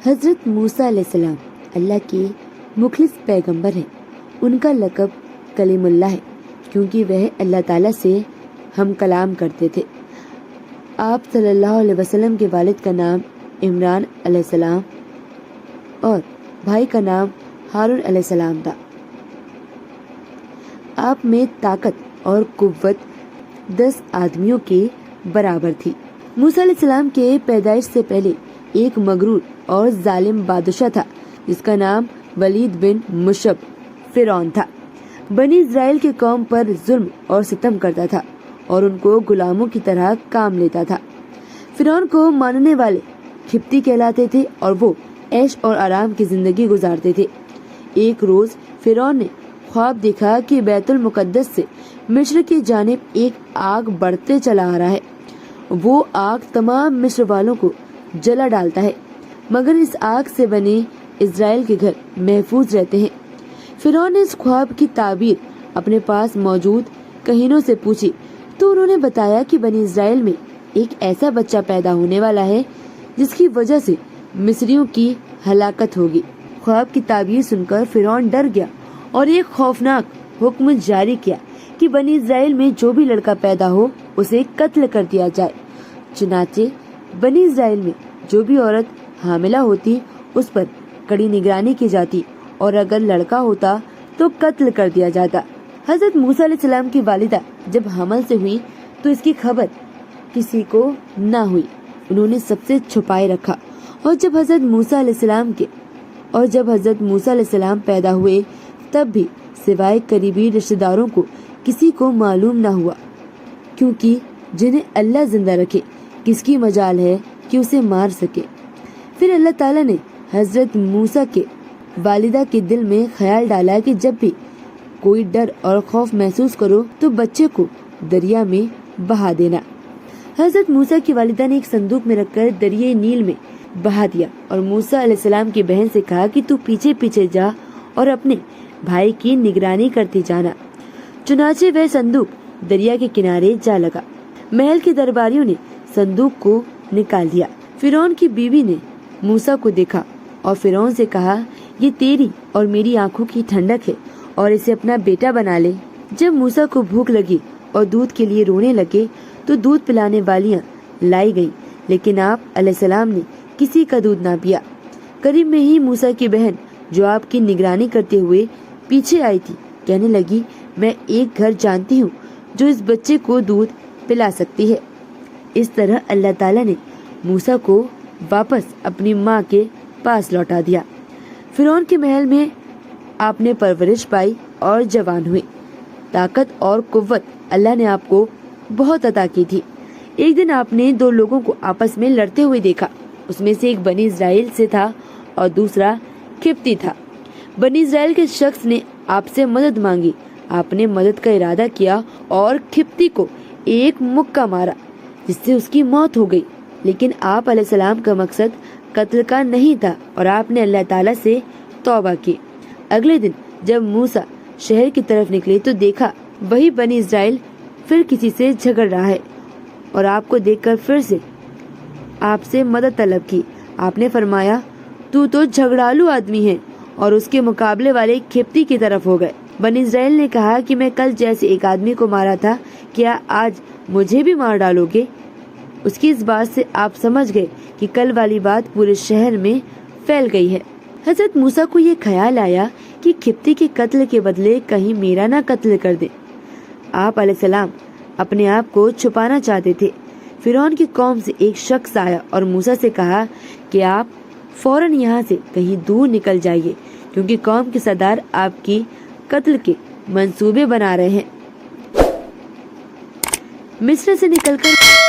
حضرت موسیٰ علیہ السلام اللہ کے مخلص پیغمبر ہیں۔ ان کا لقب کلیم اللہ ہے کیونکہ وہ اللہ تعالیٰ سے ہم کلام کرتے تھے۔ آپ صلی اللہ علیہ وسلم کے والد کا نام عمران علیہ السلام اور بھائی کا نام ہارون علیہ السلام تھا۔ آپ میں طاقت اور قوت 10 آدمیوں کے برابر تھی۔ موسیٰ علیہ السلام کے پیدائش سے پہلے ایک مغرور اور ظالم بادشاہ تھا جس کا نام ولید بن مشب فرعون تھا۔ بنی اسرائیل کے قوم پر ظلم اور ستم کرتا تھا اور ان کو غلاموں کی طرح کام لیتا تھا۔ فرعون کو ماننے والے قبطی کہلاتے تھے اور وہ عیش اور آرام کی زندگی گزارتے تھے۔ ایک روز فرعون نے خواب دیکھا کہ بیت المقدس سے مصر کی جانب ایک آگ بڑھتے چلا آ رہا ہے۔ وہ آگ تمام مصر والوں کو جلا ڈالتا ہے مگر اس آگ سے بنے اسرائیل کے گھر محفوظ رہتے ہیں۔ فرعون نے اس خواب کی تعبیر اپنے پاس موجود کہینوں سے پوچھی تو انہوں نے بتایا کہ بنی اسرائیل میں ایک ایسا بچہ پیدا ہونے والا ہے جس کی وجہ سے مصریوں کی ہلاکت ہوگی۔ خواب کی تعبیر سن کر فرعون ڈر گیا اور ایک خوفناک حکم جاری کیا کہ بنی اسرائیل میں جو بھی لڑکا پیدا ہو اسے قتل کر دیا جائے۔ چنانچہ بنی اسرائیل میں جو بھی عورت حاملہ ہوتی اس پر کڑی نگرانی کی جاتی اور اگر لڑکا ہوتا تو قتل کر دیا جاتا۔ حضرت موسیٰ علیہ السلام کی والدہ جب حمل سے ہوئی تو اس کی خبر کسی کو نہ ہوئی۔ انہوں نے سب سے چھپائے رکھا اور جب حضرت موسیٰ علیہ السلام پیدا ہوئے تب بھی سوائے قریبی رشتہ داروں کو کسی کو معلوم نہ ہوا، کیونکہ جنہیں اللہ زندہ رکھے کس کی مجال ہے کہ اسے مار سکے۔ پھر اللہ تعالیٰ نے حضرت موسیٰ کے والدہ کے دل میں خیال ڈالا کہ جب بھی کوئی ڈر اور خوف محسوس کرو تو بچے کو دریا میں بہا دینا۔ حضرت موسیٰ کی والدہ نے ایک صندوق میں رکھ کر دریائے نیل میں بہا دیا اور موسیٰ علیہ السلام کی بہن سے کہا کہ تو پیچھے پیچھے جا اور اپنے بھائی کی نگرانی کرتی جانا۔ چنانچہ وہ صندوق دریا کے کنارے جا لگا۔ محل کے درباریوں نے صندوق کو نکال دیا۔ فرعون کی بیوی نے موسیٰ کو دیکھا اور فرعون سے کہا یہ تیری اور میری آنکھوں کی ٹھنڈک ہے اور اسے اپنا بیٹا بنا لے۔ جب موسیٰ کو بھوک لگی اور دودھ کے لیے رونے لگے تو دودھ پلانے والیاں لائی گئیں لیکن آپ علیہ السلام نے کسی کا دودھ نہ پیا۔ قریب میں ہی موسیٰ کی بہن جو آپ کی نگرانی کرتے ہوئے پیچھے آئی تھی کہنے لگی میں ایک گھر جانتی ہوں جو اس بچے کو دودھ پلا سکتی ہے۔ اس طرح اللہ تعالیٰ نے موسیٰ کو واپس اپنی ماں کے پاس لوٹا دیا۔ فرعون کے محل میں آپ نے پرورش پائی اور جوان ہوئے۔ طاقت اور قوت اللہ نے آپ کو بہت عطا کی تھی۔ ایک دن آپ نے 2 لوگوں کو آپس میں لڑتے ہوئے دیکھا۔ اس میں سے ایک بنی اسرائیل سے تھا اور دوسرا قبطی تھا۔ بنی اسرائیل کے شخص نے آپ سے مدد مانگی۔ آپ نے مدد کا ارادہ کیا اور قبطی کو ایک مکہ مارا جس سے اس کی موت ہو گئی، لیکن آپ علیہ السلام کا مقصد قتل کا نہیں تھا اور آپ نے اللہ تعالیٰ سے توبہ کی۔ اگلے دن جب موسیٰ شہر کی طرف نکلے تو دیکھا وہی بنی اسرائیل پھر کسی سے جھگڑ رہا ہے اور آپ کو دیکھ کر پھر سے آپ سے مدد طلب کی۔ آپ نے فرمایا تو جھگڑالو آدمی ہے اور اس کے مقابلے والے قبطی کی طرف ہو گئے۔ بنی اسرائیل نے کہا کہ میں کل جیسے ایک آدمی کو مارا تھا کیا آج مجھے بھی مار ڈالو گے؟ اس کی اس بات سے آپ سمجھ گئے کہ کل والی بات پورے شہر میں پھیل گئی ہے۔ حضرت موسیٰ کو یہ خیال آیا کہ قبطی کے قتل کے بدلے کہیں میرا نہ قتل کر دے۔ آپ علیہ السلام اپنے آپ کو چھپانا چاہتے تھے۔ فرعون کی قوم سے ایک شخص آیا اور موسیٰ سے کہا کہ آپ فوراً یہاں سے کہیں دور نکل جائیے کیونکہ قوم کے سردار آپ کی قتل کے منصوبے بنا رہے ہیں۔ مصر سے نکل کر